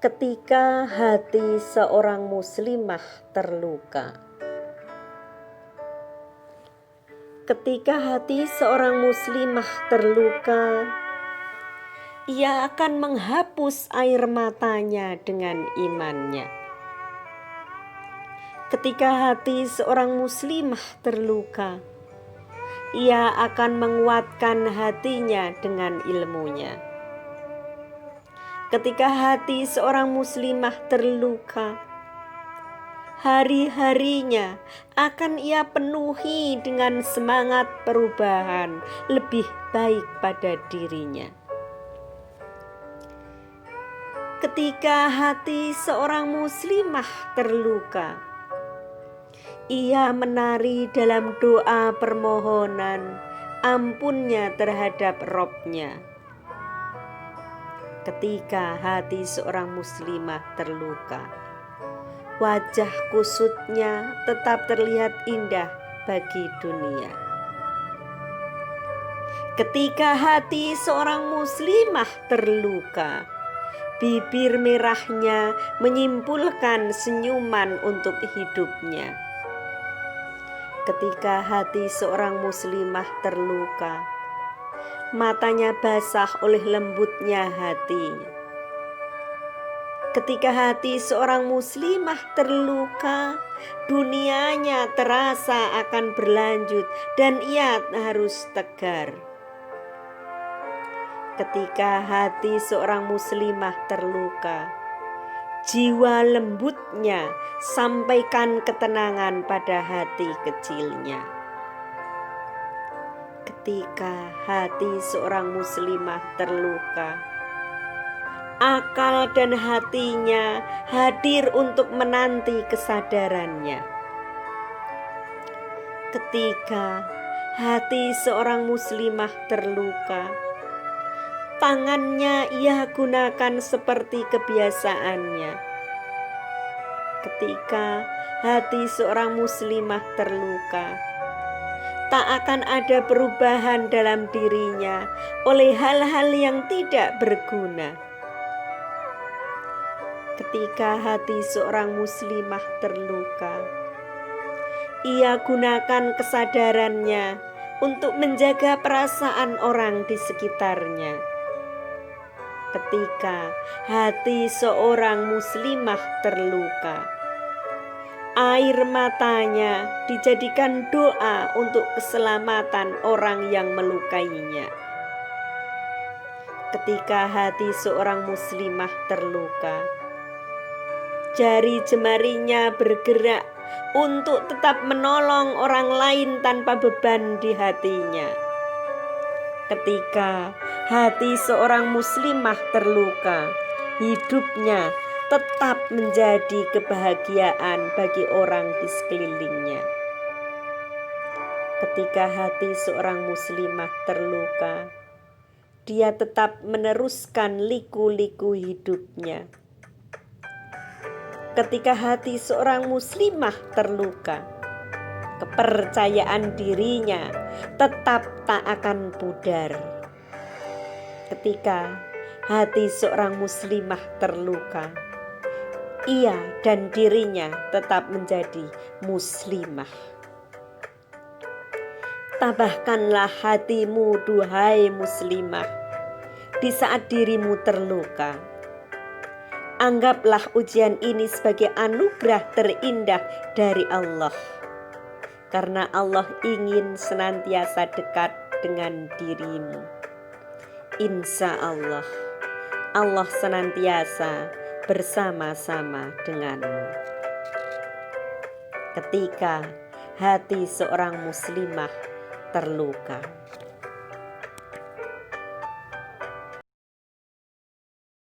Ketika hati seorang muslimah terluka. Ketika hati seorang muslimah terluka, ia akan menghapus air matanya dengan imannya. Ketika hati seorang muslimah terluka, ia akan menguatkan hatinya dengan ilmunya. Ketika hati seorang muslimah terluka, hari-harinya akan ia penuhi dengan semangat perubahan lebih baik pada dirinya. Ketika hati seorang muslimah terluka, ia menari dalam doa permohonan ampunnya terhadap Robnya. Ketika hati seorang muslimah terluka, wajah kusutnya tetap terlihat indah bagi dunia. Ketika hati seorang muslimah terluka, bibir merahnya menyimpulkan senyuman untuk hidupnya. Ketika hati seorang muslimah terluka, matanya basah oleh lembutnya hatinya. Ketika hati seorang muslimah terluka, dunianya terasa akan berlanjut dan ia harus tegar. Ketika hati seorang muslimah terluka, jiwa lembutnya sampaikan ketenangan pada hati kecilnya. Ketika hati seorang muslimah terluka, akal dan hatinya hadir untuk menanti kesadarannya. Ketika hati seorang muslimah terluka, tangannya ia gunakan seperti kebiasaannya. Ketika hati seorang muslimah terluka, tak akan ada perubahan dalam dirinya oleh hal-hal yang tidak berguna. Ketika hati seorang muslimah terluka, ia gunakan kesadarannya untuk menjaga perasaan orang di sekitarnya. Ketika hati seorang muslimah terluka, air matanya dijadikan doa untuk keselamatan orang yang melukainya. Ketika hati seorang muslimah terluka, jari jemarinya bergerak untuk tetap menolong orang lain tanpa beban di hatinya. Ketika hati seorang muslimah terluka, hidupnya tetap menjadi kebahagiaan bagi orang di sekelilingnya. Ketika hati seorang muslimah terluka, dia tetap meneruskan liku-liku hidupnya. Ketika hati seorang muslimah terluka, kepercayaan dirinya tetap tak akan pudar. Ketika hati seorang muslimah terluka, ia dan dirinya tetap menjadi muslimah. Tabahkanlah hatimu, duhai muslimah, di saat dirimu terluka. Anggaplah ujian ini sebagai anugerah terindah dari Allah, karena Allah ingin senantiasa dekat dengan dirimu. Insya Allah, Allah senantiasa bersama-sama denganmu. Ketika hati seorang muslimah terluka.